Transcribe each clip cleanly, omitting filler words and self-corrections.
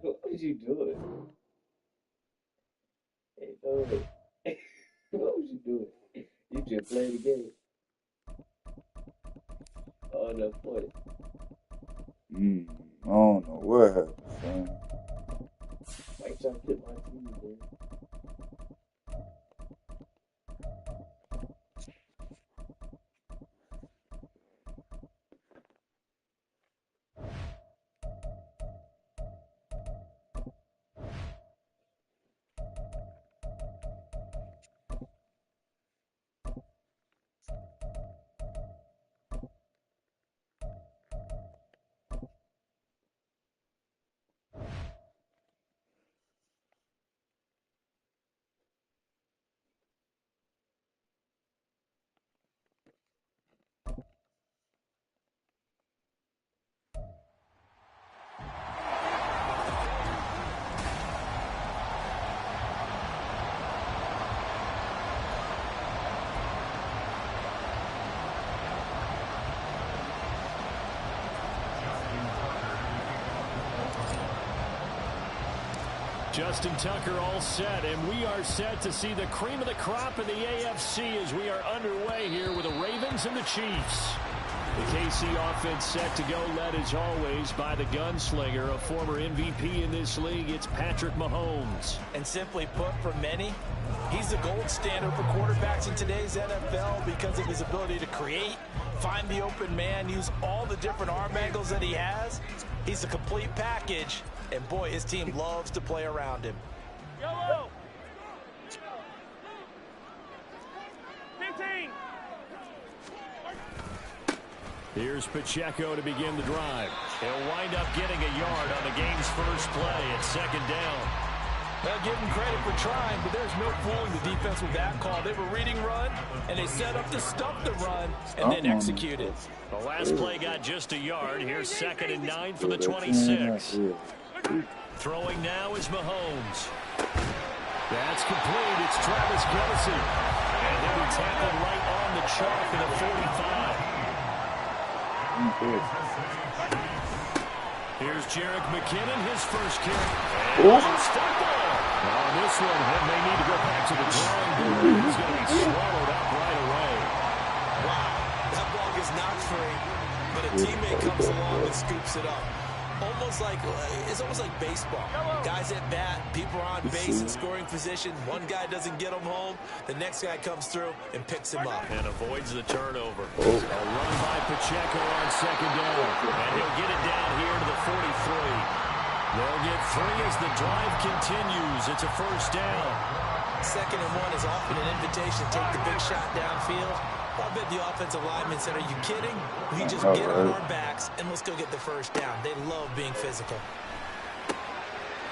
What was you doing? Hey, no. What was you doing? You just played the game. Oh, no point. I don't know what happened, son. Mike trying to hit my team, man. Justin Tucker all set, and we are set to see the cream of the crop in the AFC as we are underway here with the Ravens and the Chiefs. The KC offense set to go, led as always by the gunslinger, a former MVP in this league. It's Patrick Mahomes. And simply put, for many, he's the gold standard for quarterbacks in today's NFL because of his ability to create, find the open man, use all the different arm angles that he has. He's a complete package, and boy, his team loves to play around him. Yellow! 15! Here's Pacheco to begin the drive. He'll wind up getting a yard on the game's first play at second down. Well, give him credit for trying, but there's no fooling the defense with that call. They were reading run, and they set up to stop the run, and then executed. The last play got just a yard. Here's 2nd and 9 from the 26. Throwing now is Mahomes. That's complete. It's Travis Kelce. And he'll be tackled right on the chalk at the 45. Here's Jerick McKinnon, his first carry. And stuck there. Now on this one, he may need to go back to the drawing board. He's going to be swallowed up right away. Wow, that ball is not free, but a teammate comes along and scoops it up. It's almost like baseball. Guys at bat, people are on base in scoring position. One guy doesn't get him home. The next guy comes through and picks him up. And avoids the turnover. A run by Pacheco on second down. And he'll get it down here to the 43. They'll get 3 as the drive continues. It's a first down. 2nd and 1 is often an invitation to take the big shot downfield. I bet the offensive lineman said, are you kidding? We just get on our backs and let's go get the first down. They love being physical.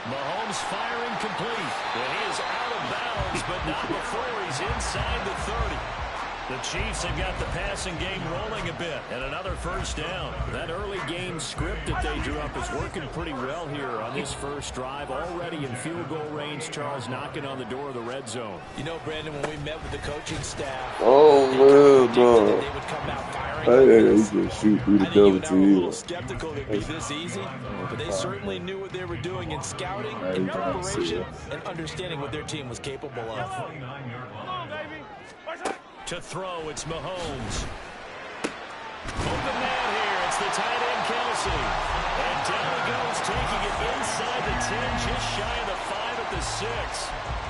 Mahomes firing complete. And he is out of bounds, but not before he's inside the 30. The Chiefs have got the passing game rolling a bit, and another first down. That early game script that they drew up is working pretty well here on this first drive. Already in field goal range, Charles knocking on the door of the red zone. You know, Brandon, when we met with the coaching staff, They would come out firing. just shoot through the I think you cover and I were a little to skeptical it'd be this easy, but they certainly knew what they were doing in scouting, in preparation, and understanding what their team was capable of. To throw, it's Mahomes. Open man here. It's the tight end, Kelce. And down he goes, taking it inside the 10, just shy of the 5 at the 6.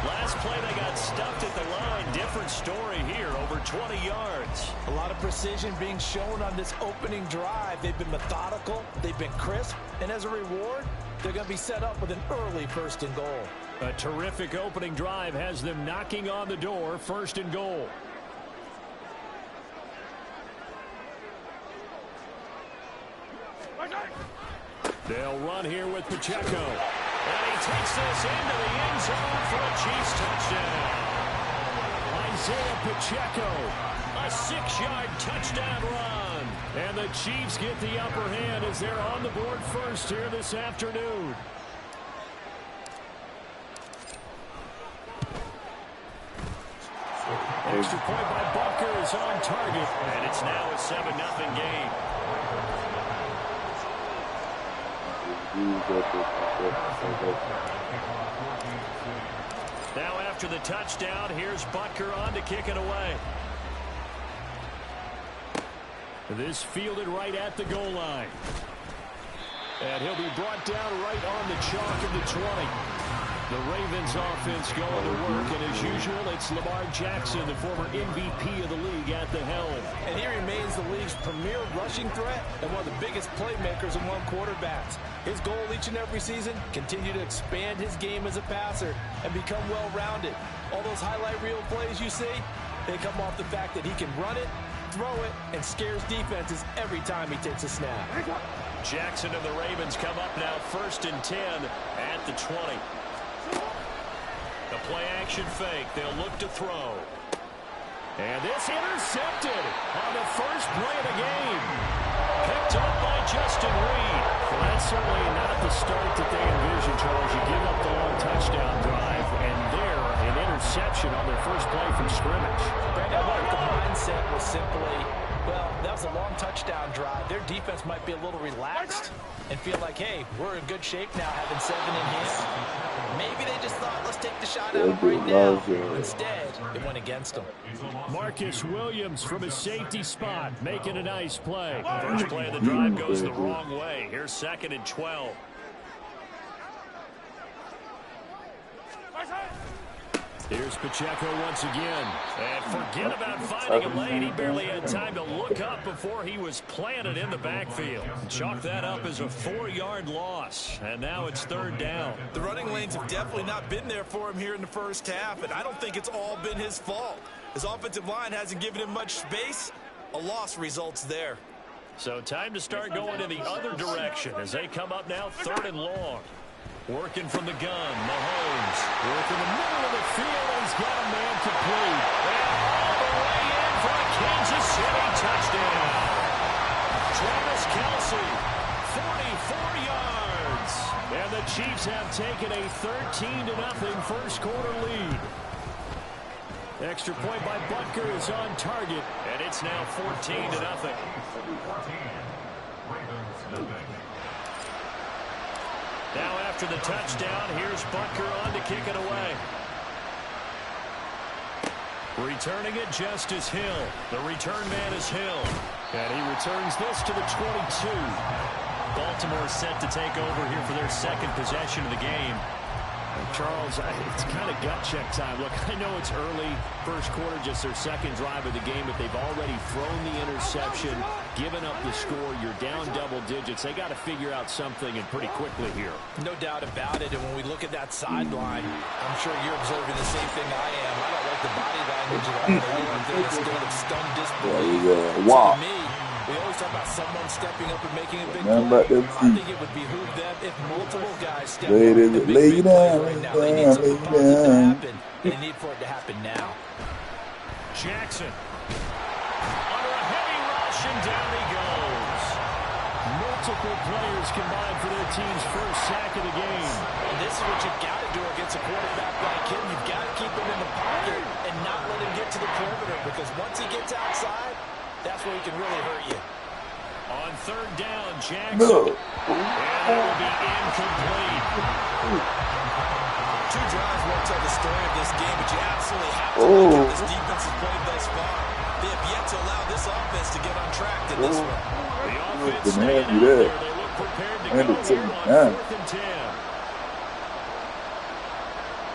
Last play, they got stuffed at the line. Different story here, over 20 yards. A lot of precision being shown on this opening drive. They've been methodical, they've been crisp, and as a reward, they're going to be set up with an early 1st and goal. A terrific opening drive has them knocking on the door, 1st and goal. They'll run here with Pacheco. And he takes this into the end zone for a Chiefs touchdown. Isaiah Pacheco, a 6-yard touchdown run. And the Chiefs get the upper hand as they're on the board first here this afternoon. Extra point by Bucker is on target. And it's now a 7-0 game. Now after the touchdown, here's Butker on to kick it away. This fielded right at the goal line. And he'll be brought down right on the chalk of the 20. The Ravens offense going to work, and as usual, it's Lamar Jackson, the former MVP of the league, at the helm. And he remains the league's premier rushing threat and one of the biggest playmakers among quarterbacks. His goal each and every season, continue to expand his game as a passer and become well-rounded. All those highlight reel plays you see, they come off the fact that he can run it, throw it, and scares defenses every time he takes a snap. Jackson and the Ravens come up now 1st and 10 at the 20. The play-action fake. They'll look to throw. And this intercepted on the first play of the game. Picked up by Justin Reed. Well, that's certainly not the start that they envisioned, Charles. You give up the long touchdown drive, and there, an interception on their first play from scrimmage. Brandon, what if the mindset was simply, well, that was a long touchdown drive. Their defense might be a little relaxed and feel like, hey, we're in good shape now, having 7 in hand. Maybe they just thought, let's take the shot at him right now. Instead, it went against them. Marcus Williams from his safety spot making a nice play. First play of the drive goes the wrong way. Here's 2nd and 12. Here's Pacheco once again. And forget about finding a lane. He barely had time to look up before he was planted in the backfield. Chalk that up as a 4-yard loss. And now it's 3rd down. The running lanes have definitely not been there for him here in the first half, and I don't think it's all been his fault. His offensive line hasn't given him much space. A loss results there. So time to start going in the other direction as they come up now 3rd and long. Working from the gun, Mahomes. Working the middle of the field, and he's got a man complete. And all the way in for a Kansas City touchdown. Travis Kelce, 44 yards. And the Chiefs have taken a 13-0 first quarter lead. Extra point by Butker is on target, and it's now 14-0. Now after the touchdown, here's Butker on to kick it away. Returning it just as Hill. The return man is Hill. And he returns this to the 22. Baltimore set to take over here for their 2nd possession of the game. Charles, it's kind of gut check time. Look, I know it's early, first quarter, just their 2nd drive of the game, but they've already thrown the interception, given up the score. You're down double digits. They got to figure out something, and pretty quickly here. No doubt about it, and when we look at that sideline, I'm sure you're observing the same thing I am. I don't like the body language at all. They look like they're in a state of stunned disbelief. Wow. To me, we always talk about someone stepping up and making a big play. I think it would behoove them if multiple guys step up and make big plays right now. They need something positive to happen. They need for it to happen now. Jackson under a heavy rush, and down he goes. Multiple players combined for their team's first sack of the game. And this is what you've got to do against a quarterback like him. You've got to keep him in the pocket and not let him get to the perimeter, because once he gets outside, that's where he can really hurt you. On 3rd down, Jackson. And it will be incomplete. 2 drives won't tell the story of this game, but you absolutely have to look how this defense has played thus far. They have yet to allow this offense to get on track in this one. The offense staying out there. They look prepared to go here on 4th and 10.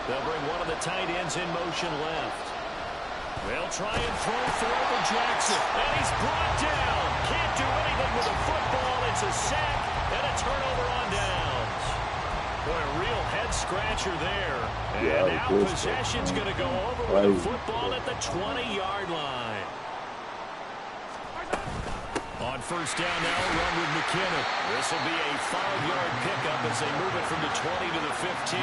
They'll bring one of the tight ends in motion left. They'll try and throw for over Jackson. And he's brought down. Can't do anything with the football. It's a sack and a turnover on downs. Boy, a real head-scratcher there. And now possession's going to go over with the football at the 20-yard line. On 1st down now, a run with McKinnon. This will be a 5-yard pickup as they move it from the 20 to the 15.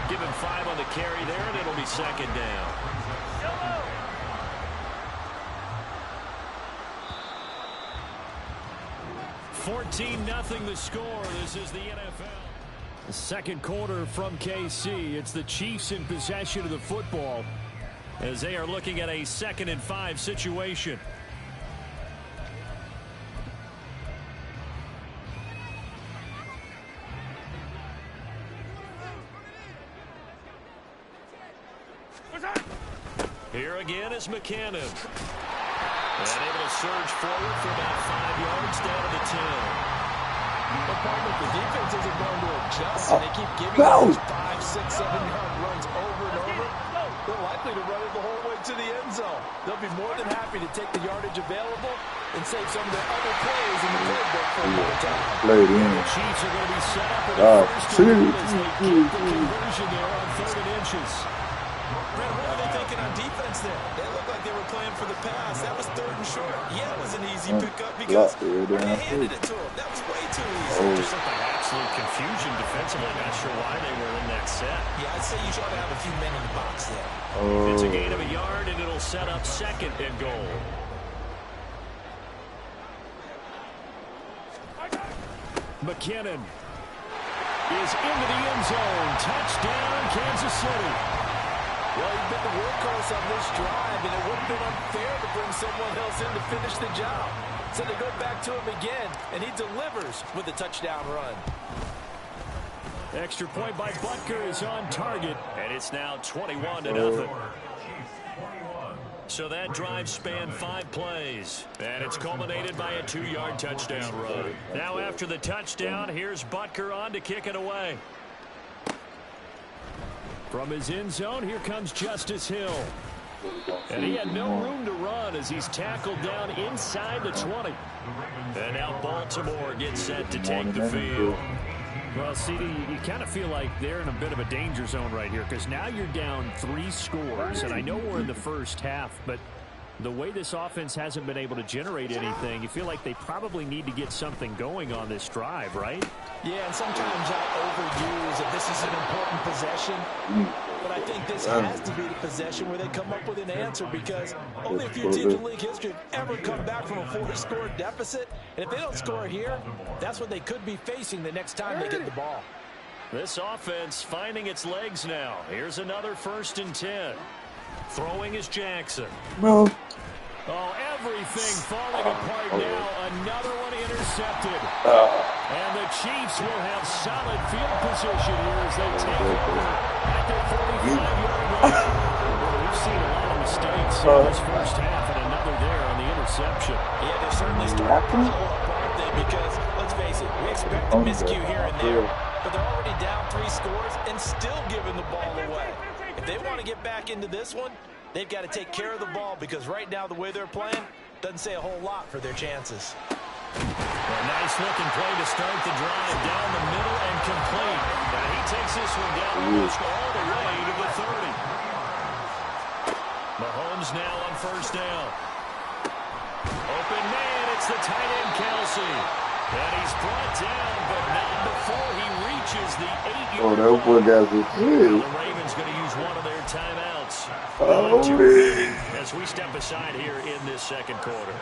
Give him 5 on the carry there, and it'll be 2nd down. 14-0 the score. This is the NFL. The 2nd quarter from KC. It's the Chiefs in possession of the football as they are looking at a 2nd and 5 situation. Here again is McKinnon. And able to surge forward for about 5 yards down to the 10. But partner, the defense isn't going to adjust, and they keep giving those 5, 6, 7-yard runs over and over. They're likely to run it the whole way to the end zone. They'll be more than happy to take the yardage available and save some of their other plays in the playbook for another time. Played in. The Chiefs are going to be set up with a first and goal as they keep the conversion there on 3rd and inches. Brad, what were they thinking on defense there? They looked like they were playing for the pass. That was 3rd and short. Yeah, it was an easy pickup because they handed it to him. That was way too easy. Just looked like absolute confusion defensively. Not sure why they were in that set. Yeah, I'd say you should have a few men in the box there. It's a gain of a yard, and it'll set up 2nd and goal. McKinnon is into the end zone. Touchdown, Kansas City. Well, he's been the workhorse on this drive, and it would have been unfair to bring someone else in to finish the job. So they go back to him again, and he delivers with a touchdown run. Extra point by Butker is on target, and it's now 21-0. So that drive spanned 5 plays, and it's culminated by a 2-yard touchdown run. Now after the touchdown, here's Butker on to kick it away. From his end zone, here comes Justice Hill. And he had no room to run as he's tackled down inside the 20. And now Baltimore gets set to take the field. Well, CD, you kind of feel like they're in a bit of a danger zone right here because now you're down 3 scores, and I know we're in the first half, but the way this offense hasn't been able to generate anything, you feel like they probably need to get something going on this drive, right? Yeah, and sometimes I overuse that this is an important possession, but I think this has to be the possession where they come up with an answer because only a few teams in league history have ever come back from a 4-score deficit, and if they don't score here, that's what they could be facing the next time they get the ball. This offense finding its legs now. Here's another 1st and 10. Throwing is Jackson. No. Oh, everything falling apart now. Another one intercepted. And the Chiefs will have solid field position here as they take over at their 45-yard line. Well, we've seen a lot of mistakes in this first half, and another there on the interception. Yeah, they're certainly starting to pull up, aren't they? Because, let's face it, we expect a miscue here and there, but they're already down 3 scores and still giving the ball away. If they want to get back into this one, they've got to take care of the ball because right now the way they're playing doesn't say a whole lot for their chances. A nice-looking play to start the drive down the middle and complete. Now he takes this one down almost all the way to the 30. Mahomes now on 1st down. Open man, it's the tight end Kelsey. And he's brought down, but not before he reaches the 8-yard line. That boy got this. The Ravens going to use one of their timeouts. As we step aside here in this 2nd quarter.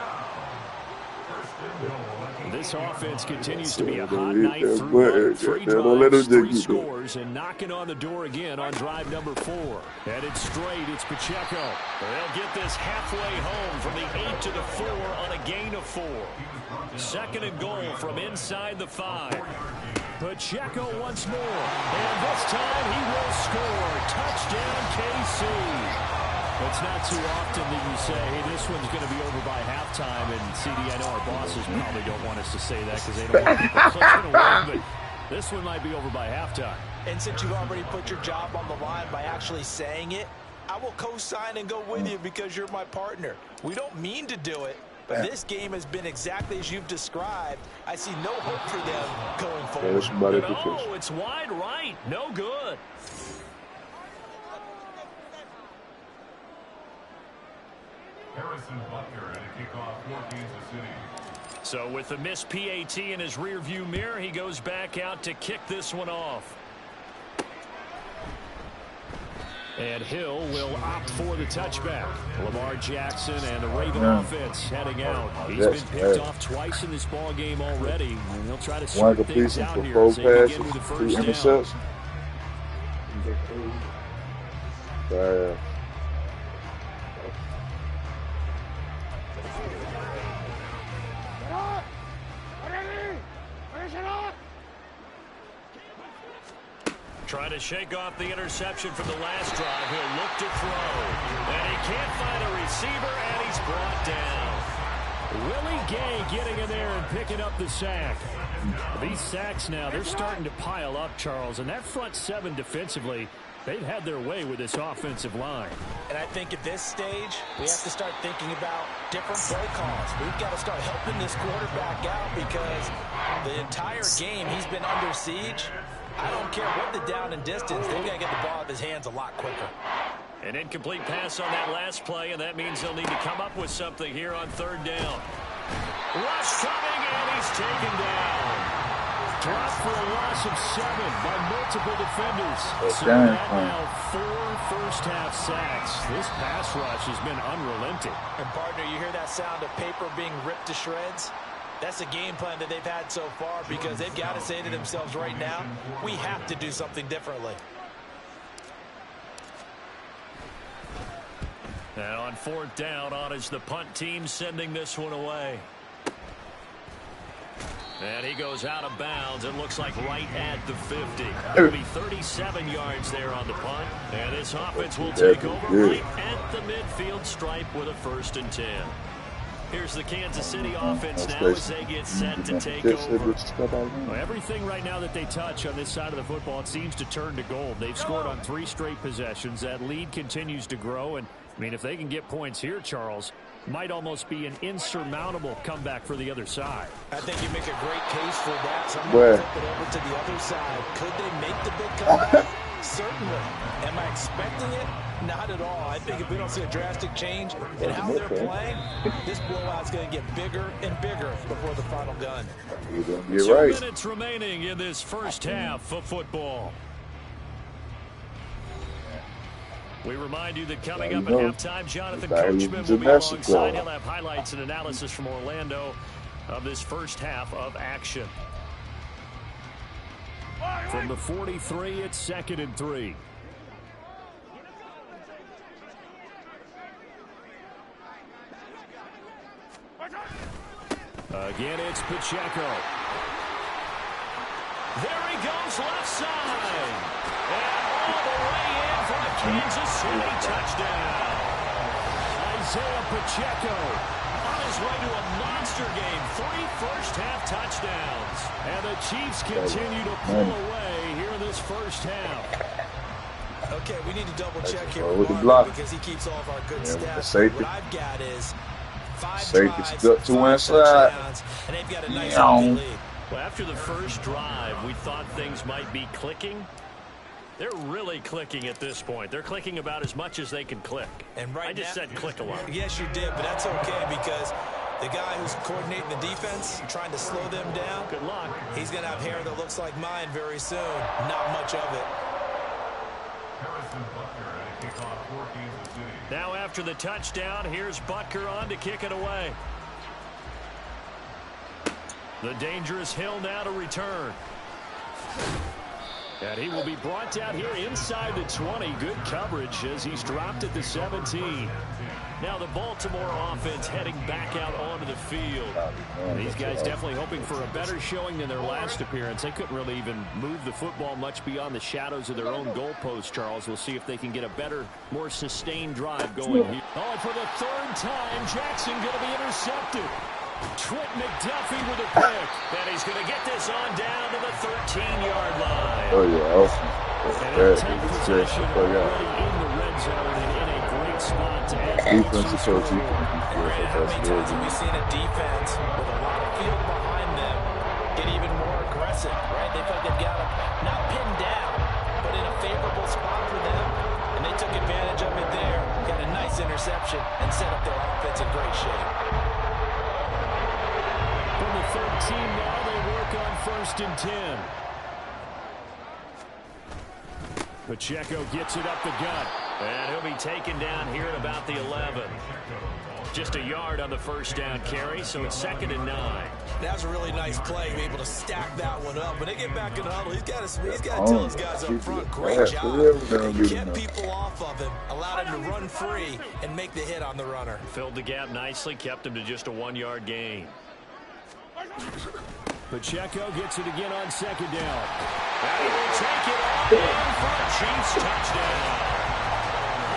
This offense continues to be a hot night through 3 drives, 3 scores, and knocking on the door again on drive number 4. Headed straight, it's Pacheco. They'll get this halfway home from the 8 to the 4 on a gain of 4. 2nd and goal from inside the 5. Pacheco once more, and this time he will score. Touchdown, KC. It's not too often that you say, hey, this one's going to be over by halftime. And, CD, I know our bosses probably don't want us to say that because they don't want people clicking away, but this one might be over by halftime. And since you've already put your job on the line by actually saying it, I will co-sign and go with you because you're my partner. We don't mean to do it, but this game has been exactly as you've described. I see no hope for them going forward. No, it's wide right. No good. Harrison Butker and a kickoff for Kansas City. So with the missed PAT in his rearview mirror, he goes back out to kick this one off. And Hill will opt for the touchback. Lamar Jackson and the Raven offense heading out. He's been picked off twice in this ball game already. And he'll try to sort things out here as they begin with the first down. Trying to shake off the interception from the last drive. He'll look to throw. And he can't find a receiver, and he's brought down. Willie Gay getting in there and picking up the sack. These sacks now, they're starting to pile up, Charles. And that front seven defensively, they've had their way with this offensive line. And I think at this stage, we have to start thinking about different play calls. We've got to start helping this quarterback out because the entire game he's been under siege. I don't care what the down and distance, they've got to get the ball out of his hands a lot quicker. An incomplete pass on that last play, and that means they'll need to come up with something here on third down. Rush coming, and he's taken down. Dropped for a loss of 7 by multiple defenders. So that now 4 first-half sacks. This pass rush has been unrelenting. And, partner, you hear that sound of paper being ripped to shreds? That's the game plan that they've had so far because they've got to say to themselves right now, we have to do something differently. And on fourth down, on is the punt team sending this one away. And he goes out of bounds. It looks like right at the 50. It'll be 37 yards there on the punt. And this offense will take over right at the midfield stripe with a 1st and 10. Here's the Kansas City offense now as they get set to take over. Well, everything right now that they touch on this side of the football, it seems to turn to gold. They've scored on 3 straight possessions. That lead continues to grow. And, I mean, if they can get points here, Charles, might almost be an insurmountable comeback for the other side. I think you make a great case for that. Someone flip it over to the other side. Could they make the big comeback? Certainly. Am I expecting it? Not at all. I think if we don't see a drastic change in how they're playing, this blowout's going to get bigger and bigger before the final gun. You're right. 2 minutes remaining in this first half of football. We remind you that coming up at halftime, Jonathan Coachman will be alongside. He'll have highlights and analysis from Orlando of this first half of action. From the 43, it's 2nd and 3. Again, it's Pacheco. There he goes, left side. And all the way in for a Kansas City touchdown. Isaiah Pacheco on his way to a monster game. 3 first-half touchdowns. And the Chiefs continue to pull away here in this first half. Okay, we need to double-check here with Marc because he keeps all of our good stats. What I've got is 5 drives, 5 touchdowns, and they've got a nice early lead. Well, after the first drive, we thought things might be clicking. They're really clicking at this point. They're clicking about as much as they can click. And right I just said click a lot. Yes, you did, but that's okay because the guy who's coordinating the defense, trying to slow them down, good luck. He's going to have hair that looks like mine very soon. Not much of it. Now after the touchdown, here's Butker on to kick it away. The dangerous Hill now to return. And he will be brought down here inside the 20. Good coverage as he's dropped at the 17. Now the Baltimore offense heading back out onto the field. These guys definitely hoping for a better showing than their last appearance. They couldn't really even move the football much beyond the shadows of their own goalpost, Charles. We'll see if they can get a better, more sustained drive going here. Oh, and for the 3rd time, Jackson going to be intercepted. Trent McDuffie with a pick. And he's going to get this on down to the 13-yard line. Oh, yeah, awesome. And he'll take possession already in the red zone and in a great spot to add. Defensive coach. How many times have we seen a defense with a lot of field behind them get even more aggressive, right? They felt they've got them not pinned down, but in a favorable spot for them. And they took advantage of it there, got a nice interception, and set up their offense in great shape. From the 13 now, they work on 1st and 10. Pacheco gets it up the gut. And he'll be taken down here at about the 11. Just a yard on the first down carry, so it's 2nd and 9. That was a really nice play, be able to stack that one up. When they get back in the huddle, he's got to tell his guys up front, great job. Kept people off of him, allowed him to run free and make the hit on the runner. Filled the gap nicely, kept him to just a 1-yard gain. Pacheco gets it again on second down. And he will take it all in for a Chiefs touchdown.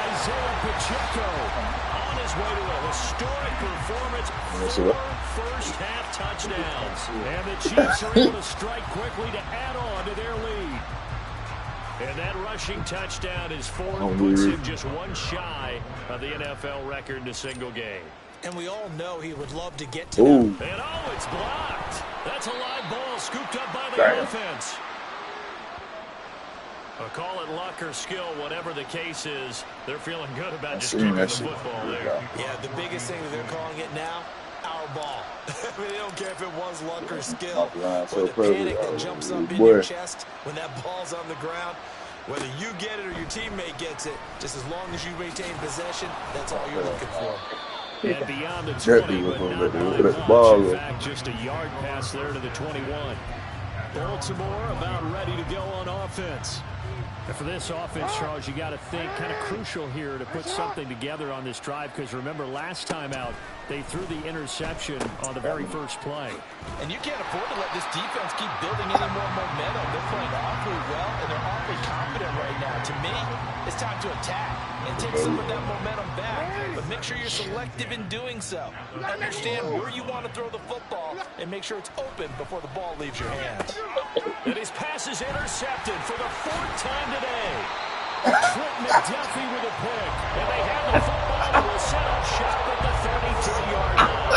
Isaiah Pacheco on his way to a historic performance. 4 first-half touchdowns. And the Chiefs are able to strike quickly to add on to their lead. And that rushing touchdown is 4, puts him just one shy of the NFL record in a single game. And we all know he would love to get to that. And it's blocked. That's a live ball scooped up by the offense. Call it luck or skill, whatever the case is, they're feeling good about just kicking the football there. Yeah, the biggest thing that they're calling it now, our ball. I mean, they don't care if it was luck or skill. Or the panic that jumps up in your chest when that ball's on the ground. Whether you get it or your teammate gets it, just as long as you maintain possession, that's all you're looking for. And beyond the 20, but not by much. In fact, just a yard pass there to the 21. Baltimore about ready to go on offense. And for this offense, Charles, you got to think kind of crucial here to put something together on this drive, because remember last time out they threw the interception on the very first play. And you can't afford to let this defense keep building any more momentum. They're playing awfully well, and they're awfully confident right now. To me, it's time to attack and take some of that momentum back. But make sure you're selective in doing so. Understand where you want to throw the football and make sure it's open before the ball leaves your hands. And his pass is intercepted for the 4th time today. Trent McDuffie with a pick. And they have the football and will set up shop at the 33-yard line.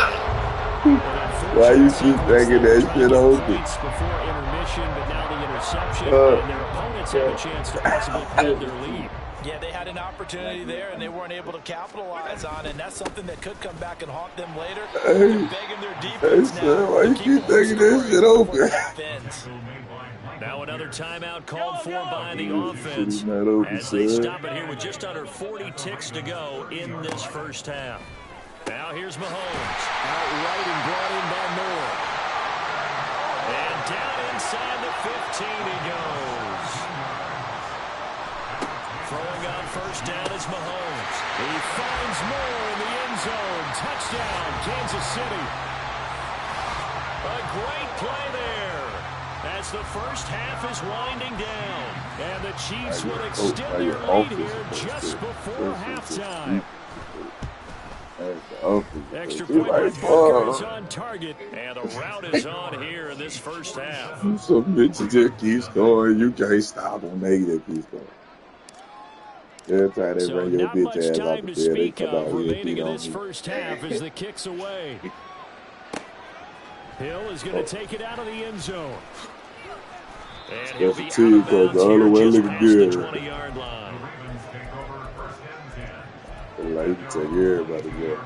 Why you keep thinking that shit open? Before intermission, but now the interception, and their opponents have a chance to possibly pull their lead. Yeah, they had an opportunity there, and they weren't able to capitalize on it, and that's something that could come back and haunt them later. They're begging their defense now. Why you keep thinking that shit open? Now another timeout called for by the offense as they stop it here with just under 40 ticks to go in this first half. Now here's Mahomes. Outright and brought in by Moore. And down inside the 15 he goes. Throwing on first down is Mahomes. He finds Moore in the end zone. Touchdown, Kansas City. A great play there as the first half is winding down. And the Chiefs will extend their lead here just before halftime. Extra point by Booker is on target, and the route is on here in this first half. Some bitches just keep scoring. You can't stop them. Negative keep scoring. Every time they bring your bitch ass off the field, they come out here and beat on this first half as the kick's away. Hill is going to take it out of the end zone. And he'll be out of bounds here just past the 20-yard line. Like you can take everybody there.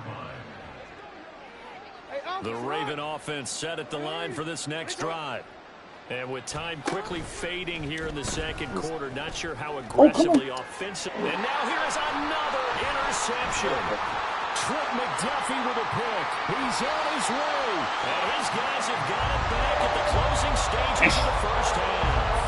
The Raven offense set at the line for this next drive. And with time quickly fading here in the second quarter, not sure how aggressively offensive. And now here is another interception. Trent McDuffie with a pick. He's on his way. And his guys have got it back at the closing stages of the first half.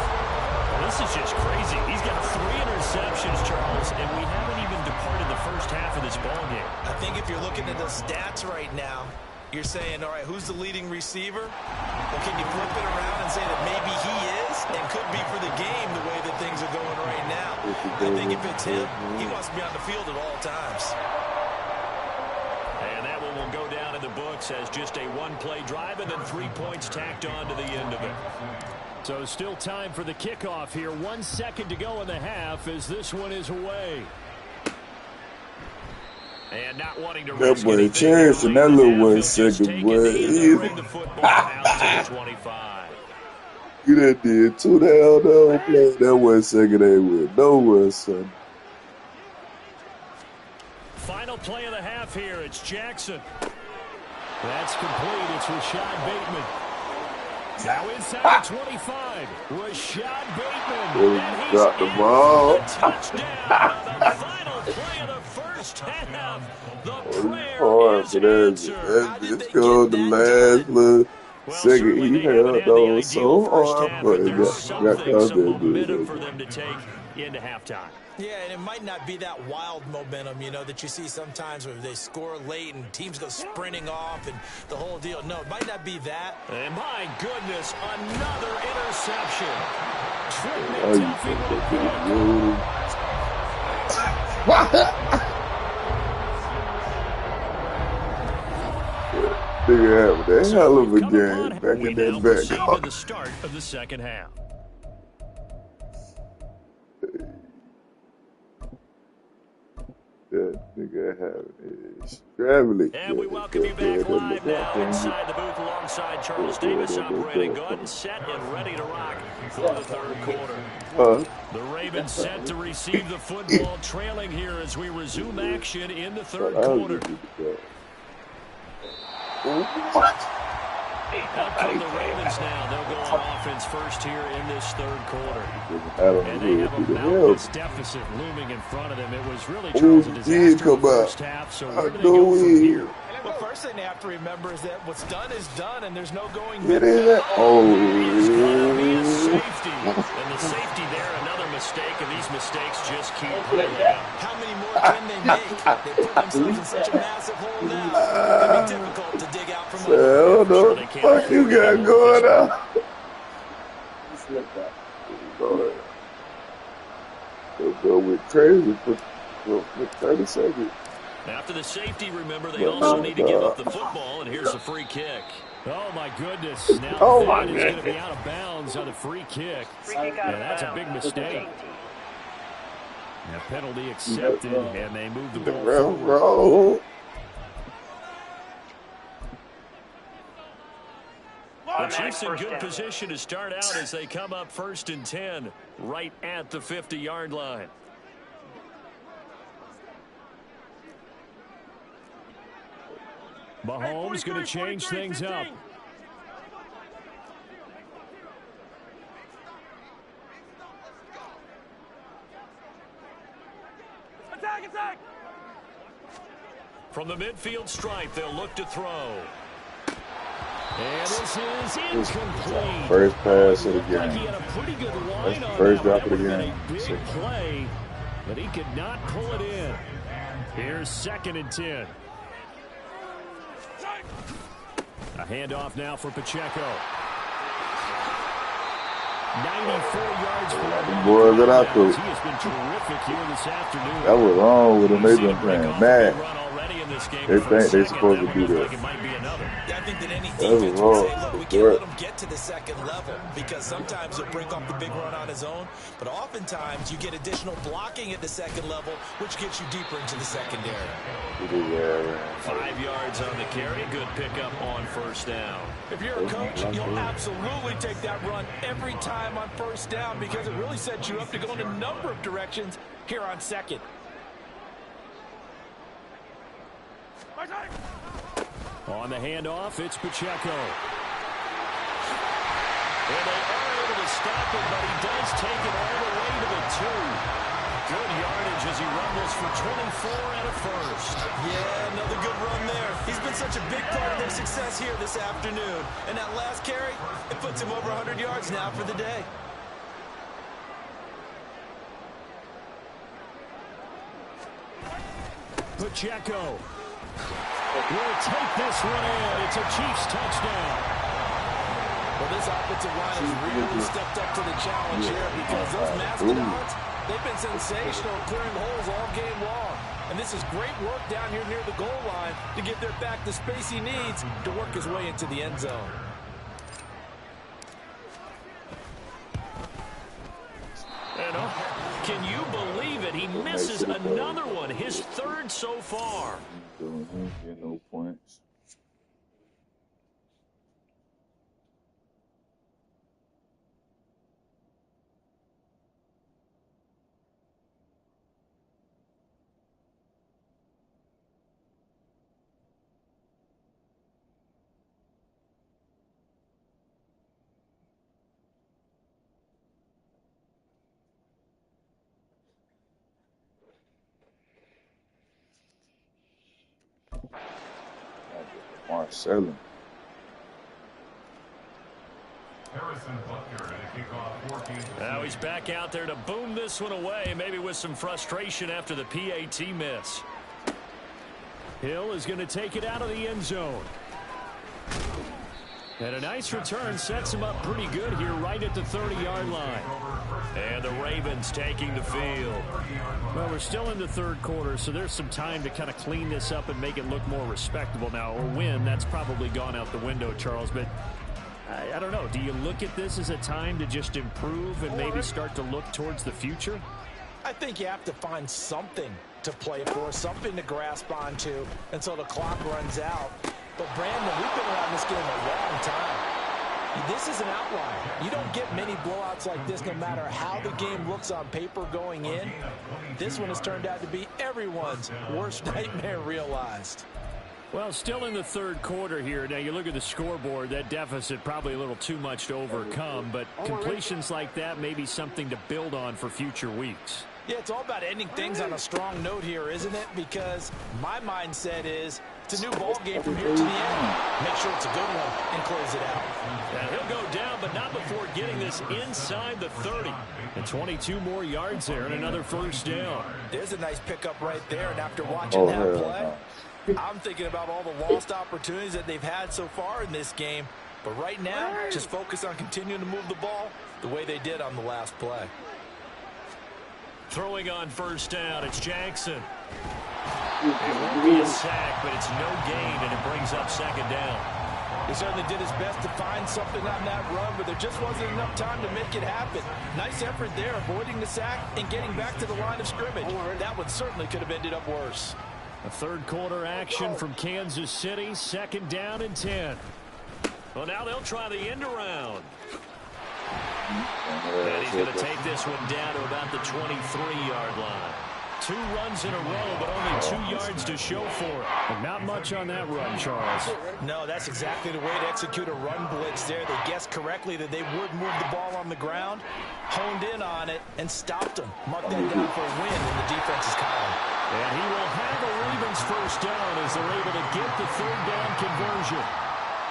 Well, this is just crazy. He's got 3 interceptions, Charles, and we haven't even departed the first half of this ballgame. I think if you're looking at the stats right now, you're saying, all right, who's the leading receiver? Well, can you flip it around and say that maybe he is and could be for the game the way that things are going right now? I think if it's him, he wants to be on the field at all times. And that one will go down in the books as just a one-play drive and then 3 points tacked on to the end of it. So still time for the kickoff here. 1 second to go in the half as this one is away. And not wanting to that boy chance and that little 1 second, boy. You done did 2 down play. That 1 second ain't with nowhere, son. Final play of the half here. It's Jackson. That's complete. It's Rashad Bateman. Now inside the 25. Rashad Bateman. And he's got the ball. Touchdown. The final play of the first half. The prayer is answered. It's called the last little second he held on so hard, but there's something, some momentum for them to take into halftime. Yeah, and it might not be that wild momentum, you know, that you see sometimes where they score late and teams go sprinting off and the whole deal. No, it might not be that. And my goodness, another interception. Trent Oh, you McDuffie think with that a nigga having a hell of a we've come game upon back we in now that proceed back. to the start of the second half. That nigga having is traveling. And we welcome you back live now inside the booth alongside Charles Davis, operating good, set, and ready to rock for the third quarter. The Ravens set to receive the football, trailing here as we resume action in the third quarter. Out come the Ravens now. They'll go on offense first here in this third quarter. And they have a mountainous deficit looming in front of them. It was really, Charles, a disaster in the first half. So where do they go from here? The first thing they have to remember is that what's done is done, and there's no going back. It's going to be a safety. And the safety there, another mistake, and these mistakes just keep piling up. How many more can they make? They put themselves in such a massive hole now. It's going to be difficult to dig out from under. Hell no. What you got going on? They'll go with crazy for 30 seconds. After the safety, remember, they also need to give up the football, and here's a free kick. Oh, my goodness. Now that is going to be out of bounds on a free kick. Yeah, that's a big mistake. A penalty accepted, and they move the ball forward. The Chiefs in good position to start out as they come up 1st and 10, right at the 50-yard line. Mahomes going to change things up. Attack! From the midfield stripe, they'll look to throw. And this is incomplete. First pass of the game. Like he had a pretty good line on first that. drop of the That game. would have been a big play, but he could not pull it in. Here's 2nd and 10. A handoff now for Pacheco. 94 yards for him. Boys that I coach. He has been terrific here this afternoon. That was wrong with them. They've been playing mad. They think they're supposed to do that. I think that any defense would say, look, we can't let him get to the second level because sometimes he'll break off the big run on his own, but oftentimes you get additional blocking at the second level, which gets you deeper into the secondary. 5 yards on the carry. Good pickup on 1st down. If you're a coach, you'll absolutely take that run every time on 1st down because it really sets you up to go in a number of directions here on 2nd. On the handoff, it's Pacheco. And they are able to stop it, but he does take it all the way to the 2. Good yardage as he rumbles for 24 and a first. Yeah, another good run there. He's been such a big part of their success here this afternoon. And that last carry, it puts him over 100 yards now for the day. Pacheco will take this one in. It's a Chiefs touchdown. Well, this offensive line has really stepped up to the challenge here because those mastodons, they've been sensational clearing holes all game long. And this is great work down here near the goal line to give their back the space he needs to work his way into the end zone. And can you believe it? He misses another one, his 3rd so far. Get no points. Harrison Mark selling. Harrison Butker and a kickoff 14 to 6. Now he's back out there to boom this one away, maybe with some frustration after the PAT miss. Hill is going to take it out of the end zone. And a nice return sets him up pretty good here right at the 30-yard line. And the Ravens taking the field. Well, we're still in the third quarter, so there's some time to kind of clean this up and make it look more respectable now. Or win, that's probably gone out the window, Charles. But I don't know. Do you look at this as a time to just improve and maybe start to look towards the future? I think you have to find something to play for, something to grasp onto until the clock runs out. But, Brandon, we've been around this game a long time. This is an outlier. You don't get many blowouts like this no matter how the game looks on paper going in. This one has turned out to be everyone's worst nightmare realized. Well, still in the third quarter here. Now, you look at the scoreboard, that deficit probably a little too much to overcome, but completions like that may be something to build on for future weeks. Yeah, it's all about ending things on a strong note here, isn't it? Because my mindset is it's a new ball game from here to the end. Make sure it's a good one and close it out. And he'll go down, but not before getting this inside the 30. And 22 more yards there and another first down. There's a nice pickup right there, and after watching that play, I'm thinking about all the lost opportunities that they've had so far in this game. But right now, just focus on continuing to move the ball the way they did on the last play. Throwing on first down, it's Jackson. It won't be a sack, but it's no gain, and it brings up second down. He certainly did his best to find something on that run, but there just wasn't enough time to make it happen. Nice effort there, avoiding the sack and getting back to the line of scrimmage. That one certainly could have ended up worse. A third quarter action from Kansas City, second down and 10. Well, now they'll try the end around. And he's going to take this one down to about the 23-yard line. 2 runs in a row, but only 2 yards to show for it. And not much on that run, Charles. No, that's exactly the way to execute a run blitz there. They guessed correctly that they would move the ball on the ground, honed in on it, and stopped them. Mark that down for a win in the defense's column. And he will have the Ravens first down as they're able to get the third down conversion.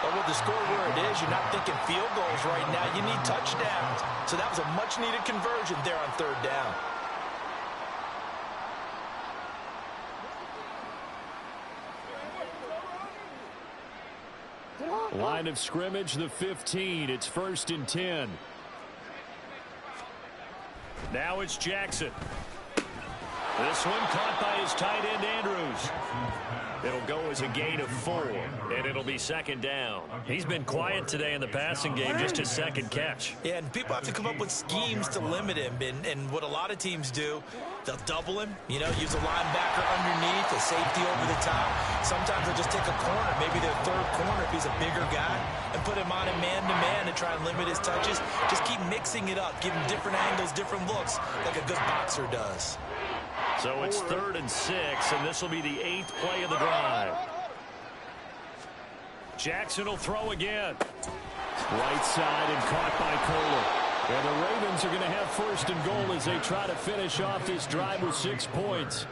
But with the score where it is, you're not thinking field goals right now. You need touchdowns. So that was a much-needed conversion there on third down. Line of scrimmage, the 15. It's 1st and 10. Now it's Jackson. This one caught by his tight end, Andrews. It'll go as a gain of 4, and it'll be second down. He's been quiet today in the passing game, just his second catch. Yeah, and people have to come up with schemes to limit him, and what a lot of teams do, they'll double him, use a linebacker underneath, a safety over the top. Sometimes they'll just take a corner, maybe their third corner if he's a bigger guy, and put him on a man-to-man to try and limit his touches. Just keep mixing it up, give him different angles, different looks, like a good boxer does. So it's 3rd and 6, and this will be the 8th play of the drive. Jackson will throw again. Right side and caught by Kohler. And the Ravens are going to have 1st and goal as they try to finish off this drive with 6 points.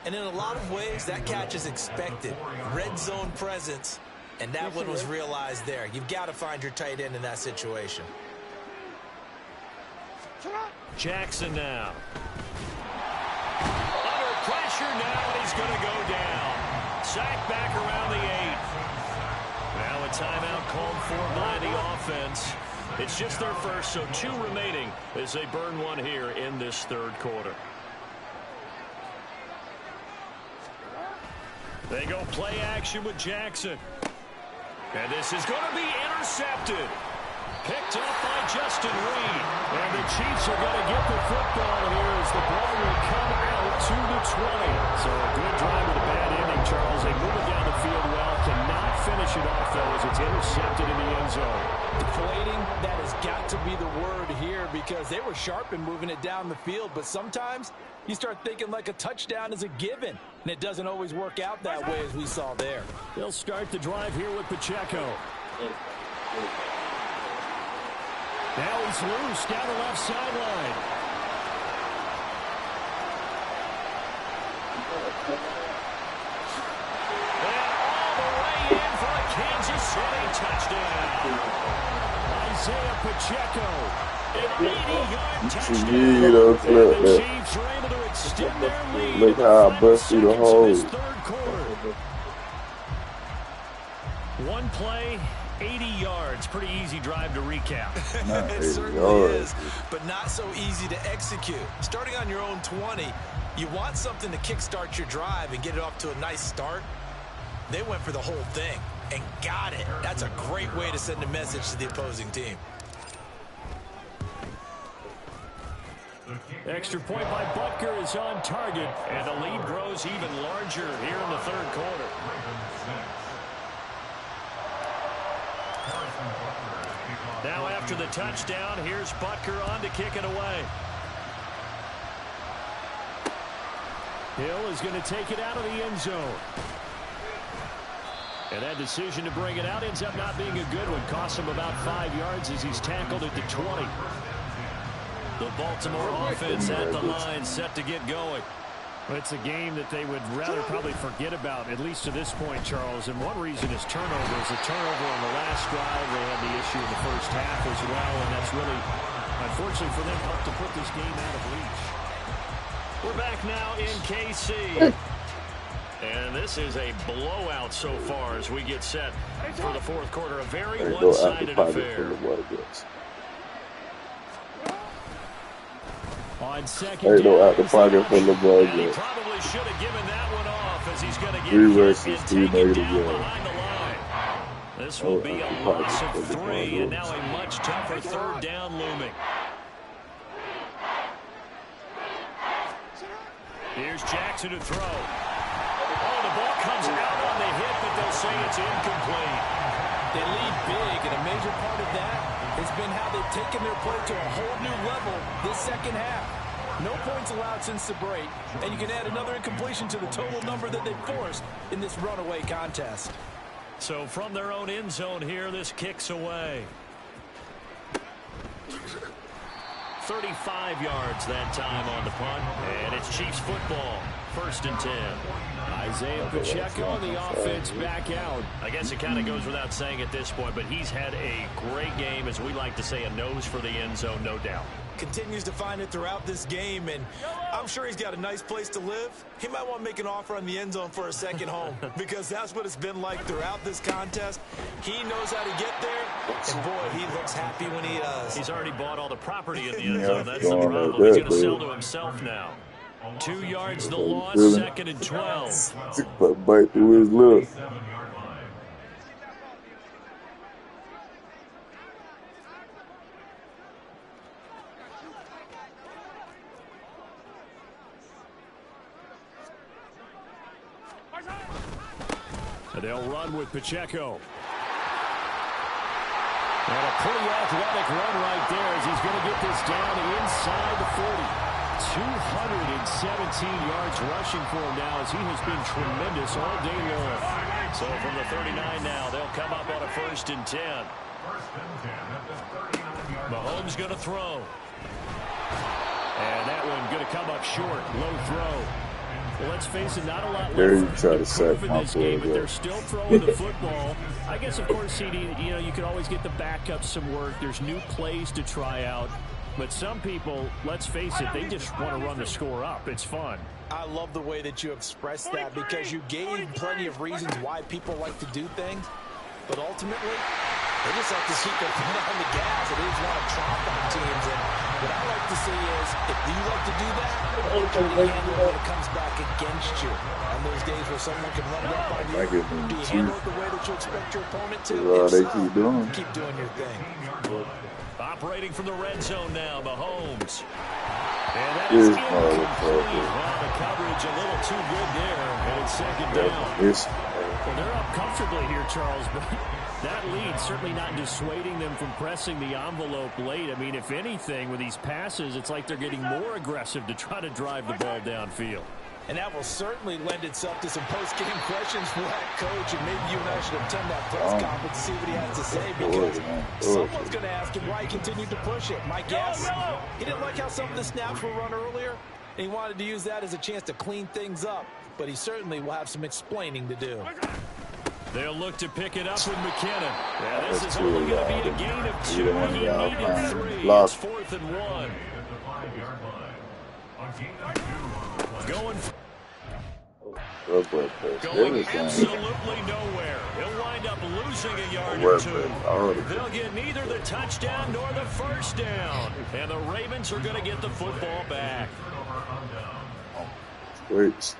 And in a lot of ways, that catch is expected. Red zone presence, and that one was realized there. You've got to find your tight end in that situation. Jackson now. Under pressure now, and he's going to go down. Sack back around the 8. Now a timeout called for by the offense. It's just their first, so 2 remaining as they burn one here in this third quarter. They go play action with Jackson. And this is going to be intercepted. Picked up by Justin Reed. And the Chiefs are going to get the football here as the ball will come out to the 20. So a good drive with a bad ending, Charles. They move it down the field well. Cannot finish it off, though, as it's intercepted in the end zone. Deflating, that has got to be the word here because they were sharp in moving it down the field. But sometimes you start thinking like a touchdown is a given. And it doesn't always work out that way as we saw there. They'll start the drive here with Pacheco. Now he's loose down the left sideline. And all the way in for a Kansas City touchdown. Nice Isaiah Pacheco. An 80-yard touchdown. Clip The that. Chiefs are able to extend their lead Look in the how I final bust through the seconds of this hole. third quarter. One play, 80 yards. Pretty easy drive to recap. It certainly is, but not so easy to execute. Starting on your own 20, you want something to kickstart your drive and get it off to a nice start. They went for the whole thing and got it. That's a great way to send a message to the opposing team. Extra point by Butker is on target, and the lead grows even larger here in the third quarter. Now after the touchdown, here's Butker on to kick it away. Hill is going to take it out of the end zone. And that decision to bring it out ends up not being a good one. Costs him about 5 yards as he's tackled at the 20. The Baltimore offense at the line, set to get going. Well, it's a game that they would rather probably forget about, at least to this point, Charles. And one reason is turnovers. A turnover on the last drive. They had the issue in the first half as well, and that's really, unfortunately for them, helped to put this game out of reach. We're back now in KC. And this is a blowout so far as we get set for the fourth quarter. A very one-sided affair. On second down, out the pocket for the ball. he probably should have given that one off as he's going to get hit and taken down behind the line. This will be a loss of 3, and now a much tougher third down looming. Here's Jackson to throw. Oh, the ball comes out on the hit, but they'll say it's incomplete. They lead big, and a major part of that has been how they've taken their play to a whole new level this second half. No points allowed since the break, and you can add another incompletion to the total number that they've forced in this runaway contest. So from their own end zone here, this kicks away. 35 yards that time on the punt, and it's Chiefs football. 1st and 10. Isaiah Pacheco on the offense back out. I guess it kind of goes without saying at this point, but he's had a great game, as we like to say, a nose for the end zone, no doubt. Continues to find it throughout this game, and I'm sure he's got a nice place to live. He might want to make an offer on the end zone for a second home, because that's what it's been like throughout this contest. He knows how to get there, and boy, he looks happy when he does. He's already bought all the property in the end zone. That's the problem. He's going to sell to himself now. 2 yards the loss, 2nd and 12. Bite through his lip. And they'll run with Pacheco. And a pretty athletic run right there as he's going to get this down inside the 40. 217 yards rushing for him now as he has been tremendous all day long. So from the 39 now, they'll come up on a 1st and 10. Mahomes going to throw. And that one going to come up short. Low throw. Well, let's face it, not a lot left to improve in this game, but they're still throwing the football. I guess, of course, CD, you can always get the backups some work. There's new plays to try out. But some people, let's face it, they just want to run the score up. It's fun. I love the way that you expressed that because you gave plenty of reasons why people like to do things. But ultimately, they just like to keep their foot on the gas. They just want to tromp on teams. And what I like to see is, if you like to do that, you can handle it when it comes back against you. On those days where someone can run it up on you, do you handle it the way that you expect your opponent to? They keep doing your thing. Operating from the red zone now, Mahomes. And that is incomplete. Well, the coverage a little too good there, and it's 2nd down. Well, they're up comfortably here, Charles, but that lead certainly not dissuading them from pressing the envelope late. I mean, if anything, with these passes, it's like they're getting more aggressive to try to drive the ball downfield. And that will certainly lend itself to some post-game questions for that coach. And maybe you and I should attend that press conference to see what he has to say, because someone's going to ask him why he continued to push it. My guess, he didn't like how some of the snaps were run earlier, and he wanted to use that as a chance to clean things up. But he certainly will have some explaining to do. They'll look to pick it up with McKinnon. Yeah, this is only going to be a gain of 2. He needed 3. It's 4th and 1. Going absolutely nowhere. He'll wind up losing a yard or 2. They'll get neither the touchdown nor the first down. And the Ravens are going to get the football back. Great.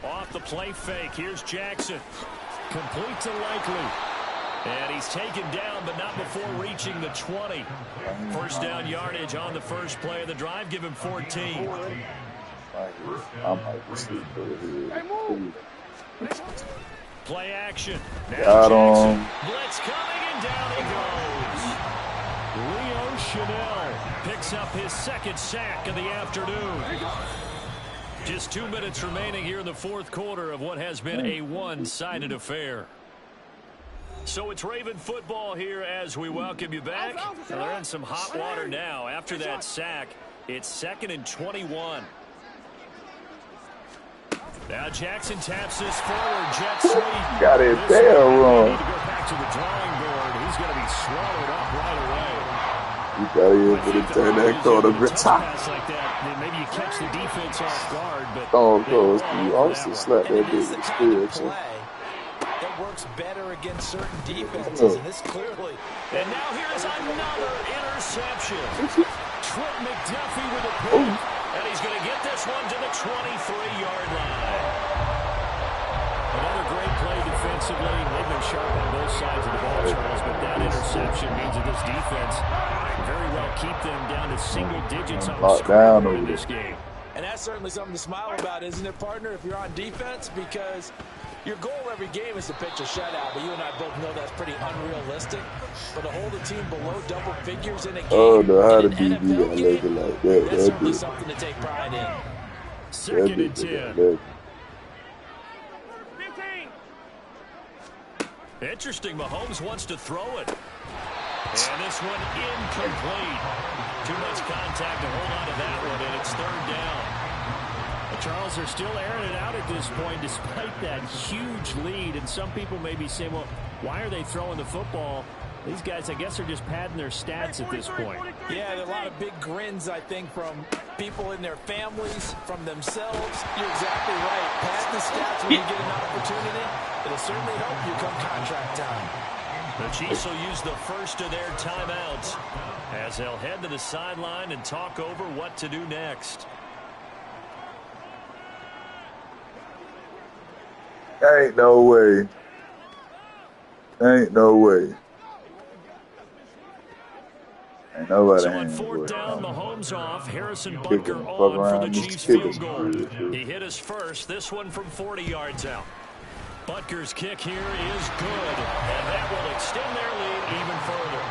Off the play fake. Here's Jackson. Complete to Likely. And he's taken down, but not before reaching the 20. First down yardage on the first play of the drive. Give him 14. Play action. Now Jackson. Blitz coming, and down he goes. Leo Chanel picks up his 2nd sack of the afternoon. Just 2 minutes remaining here in the 4th quarter of what has been a one-sided affair. So it's Raven football here as we welcome you back. They're in some hot water now. After that sack, it's 2nd and 21. Now Jackson taps this forward. Jet sweep. Got it there wrong. Need to go back to the drawing board. He's going to be swallowed up right away. You got to be able to turn that corner pass like that, maybe you catch the defense off guard, but you also slap that big experience. It works better against certain defenses, and this clearly. And now here's another interception. Trent McDuffie with a pick, and he's going to get this one to the 23-yard line. Another great play defensively. They've been sharp on both sides of the ball, Charles, but that interception means that this defense very well keep them down to single digits on the scoreboard in this game. And that's certainly something to smile about, isn't it, partner, if you're on defense? Because your goal every game is to pitch a shutout, but you and I both know that's pretty unrealistic. But to hold a team below double figures in a game, how to in an NFL game, like that. That's certainly something to take pride in. 2nd and 10. Interesting, Mahomes wants to throw it. And this one incomplete. Too much contact to hold on to that one, and it's 3rd down. But Charles, they're still airing it out at this point despite that huge lead. And some people may be saying, well, why are they throwing the football? These guys, I guess, are just padding their stats at this point. Yeah, there are a lot of big grins, I think, from people in their families, from themselves. You're exactly right. Pad the stats when you get an opportunity. It'll certainly help you come contract time. The Chiefs will use the first of their timeouts as they'll head to the sideline and talk over what to do next. Ain't no way. Ain't no way. Ain't nobody. So on 4th down, Mahomes off. Harrison Butker on for the Chiefs field goal. He hit his first, this one from 40 yards out. Butker's kick here is good, and that will extend their lead even further.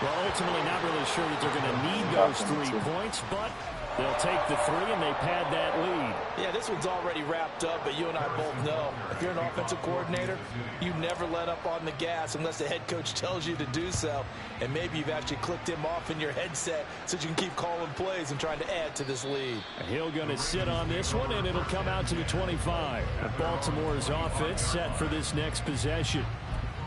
Well, ultimately not really sure that they're going to need those 3 points, but they'll take the 3 and they pad that lead. Yeah, this one's already wrapped up, but you and I both know if you're an offensive coordinator, you never let up on the gas unless the head coach tells you to do so. And maybe you've actually clicked him off in your headset so you can keep calling plays and trying to add to this lead. Hill going to sit on this one, and it'll come out to the 25. Baltimore's offense set for this next possession.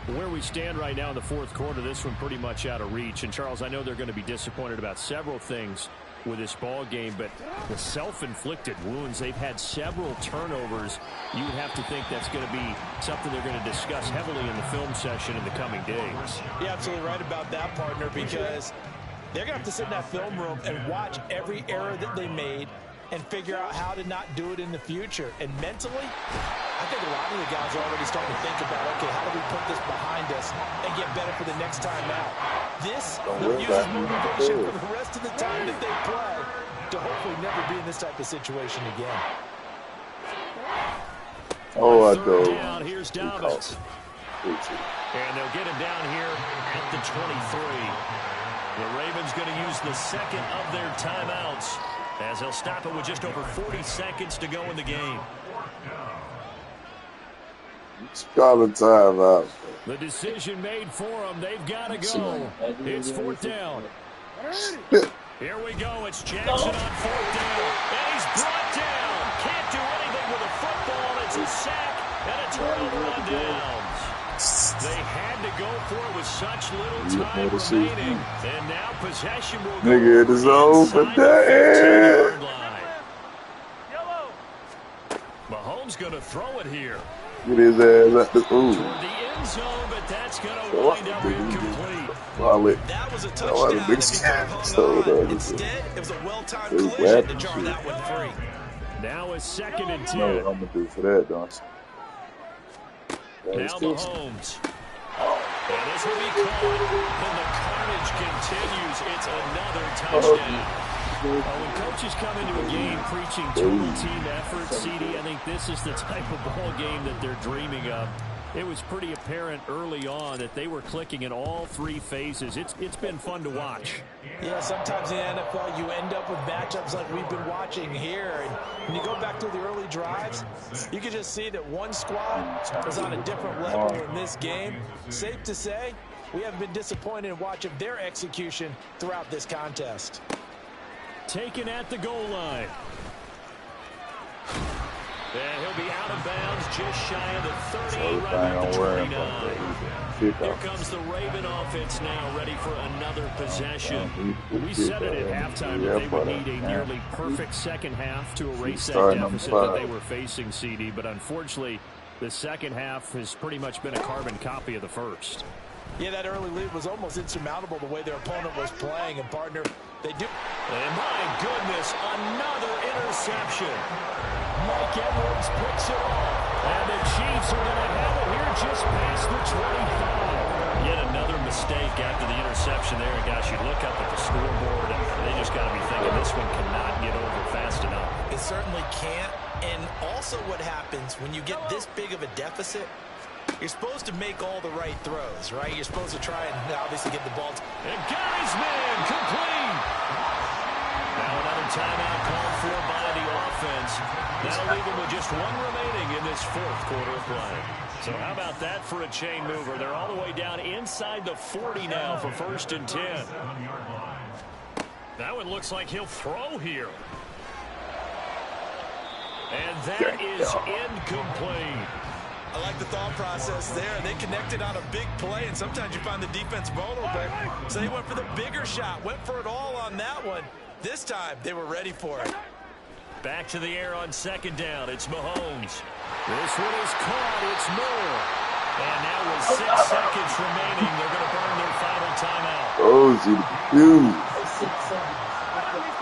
Where we stand right now in the 4th quarter, this one pretty much out of reach. And, Charles, I know they're going to be disappointed about several things with this ball game, but the self-inflicted wounds, they've had several turnovers. You would have to think that's going to be something they're going to discuss heavily in the film session in the coming days. You're absolutely right about that, partner, because they're going to have to sit in that film room and watch every error that they made and figure out how to not do it in the future. And mentally, I think a lot of the guys are already starting to think about, okay, how do we put this behind us and get better for the next time out? This will use as motivation for the rest of the time that they play to hopefully never be in this type of situation again. Oh, I go. Down, here's Dobbins. And they'll get him down here at the 23. The Ravens going to use the 2nd of their timeouts as they'll stop it with just over 40 seconds to go in the game. Call the timeout. The decision made for them. They've got to go. It's 4th down. Here we go. It's Jackson on 4th down. And he's brought down. Can't do anything with a football. It's a sack. And a turnover on downs. They had to go for it with such little time remaining. And now possession will go nigga, it is over. Damn. Mahomes going to throw it here. Get his ass at the Toward the end zone, but that's going to wind up incomplete. That was a touchdown if he could have hung on. Instead, it was a well-timed collision to jar that one free. Now a 2nd and 10. No, I'm going to do for that, don't you? Now Mahomes. And this will be caught. Then the carnage continues. It's another touchdown. When coaches come into a game preaching total team effort, CD, I think this is the type of ball game that they're dreaming of. It was pretty apparent early on that they were clicking in all 3 phases. It's been fun to watch. Yeah, sometimes in the NFL you end up with matchups like we've been watching here. And when you go back to the early drives, you can just see that one squad is on a different level in this game. Safe to say, we haven't been disappointed in watching their execution throughout this contest. Taken at the goal line. And he'll be out of bounds just shy of the 30, right at the 29. Here comes the Raven offense now, ready for another possession. We said it at halftime that they would need a nearly perfect second half to erase that deficit that they were facing, CD, but unfortunately, the second half has pretty much been a carbon copy of the first. Yeah, that early lead was almost insurmountable the way their opponent was playing, and partner, they do. And my goodness, another interception. Mike Edwards picks it off. And the Chiefs are going to have it here just past the 25. Yet another mistake after the interception there. And gosh, you look up at the scoreboard, and they just got to be thinking this one cannot get over fast enough. It certainly can't. And also what happens when you get this big of a deficit, you're supposed to make all the right throws, right? You're supposed to try and obviously get the ball. And Gary's man complete. Now another timeout called for by the offense. That'll leave them with just 1 remaining in this 4th quarter of play. So how about that for a chain mover? They're all the way down inside the 40 now for 1st and 10. That one looks like he'll throw here. And that is incomplete. I like the thought process there. They connected on a big play, and sometimes you find the defense vulnerable. So they went for the bigger shot, went for it all on that one. This time, they were ready for it. Back to the air on 2nd down. It's Mahomes. This one is caught. It's Moore. And now with 6 seconds remaining, they're going to burn their final timeout. Oh, huge.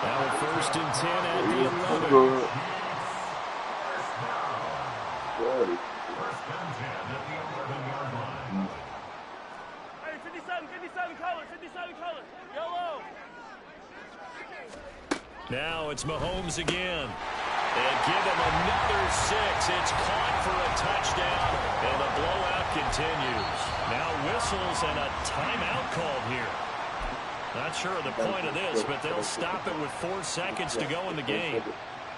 Now at 1st and 10 at the 11. Hey, 57 color, yellow. Now it's Mahomes again. And give him another 6. It's caught for a touchdown. And the blowout continues. Now whistles and a timeout called here. Not sure of the point of this, but they'll stop it with 4 seconds to go in the game.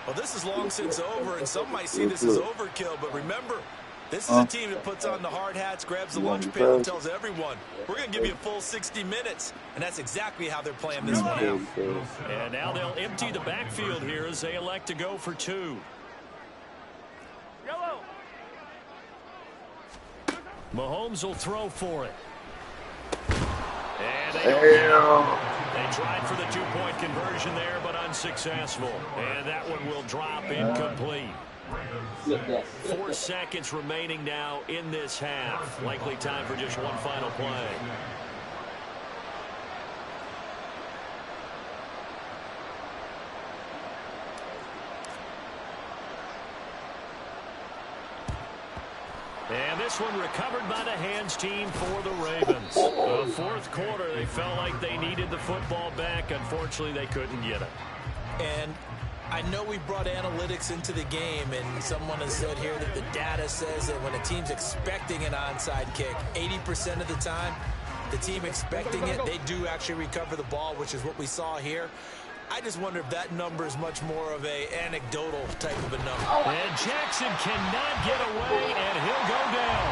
Well, this is long since over, and some might see this as overkill. But remember, this is a team that puts on the hard hats, grabs the lunch pail, and tells everyone, we're going to give you a full 60 minutes. And that's exactly how they're playing this one out. And now they'll empty the backfield here as they elect to go for 2. Yellow. Mahomes will throw for it. And they tried for the 2-point conversion there, but unsuccessful. And that one will drop incomplete. 4 seconds remaining now in this half. Likely time for just one final play. And this one recovered by the hands team for the Ravens. The 4th quarter, they felt like they needed the football back. Unfortunately, they couldn't get it. And I know we brought analytics into the game, and someone has said here that the data says that when a team's expecting an onside kick, 80% of the time, the team expecting it, they do actually recover the ball, which is what we saw here. I just wonder if that number is much more of a anecdotal type of a number. And Jackson cannot get away, and he'll go down.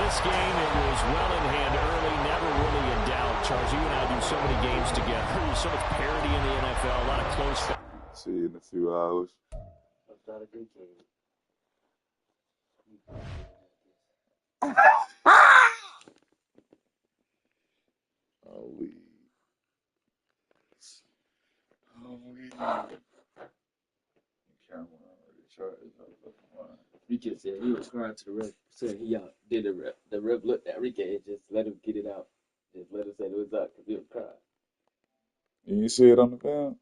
This game, it was well in hand early, never really in doubt. Charles, you and I do so many games together. There's so much parity in the NFL, a lot of close. See you in a few hours. That's not a good game. Oh, we. Oh, we. Camera already charged. Ricky said he was crying to the ref. Said he did the ref. The ref looked at Ricky and just let him get it out. Just let him say it was out because he was crying. You see it on the film?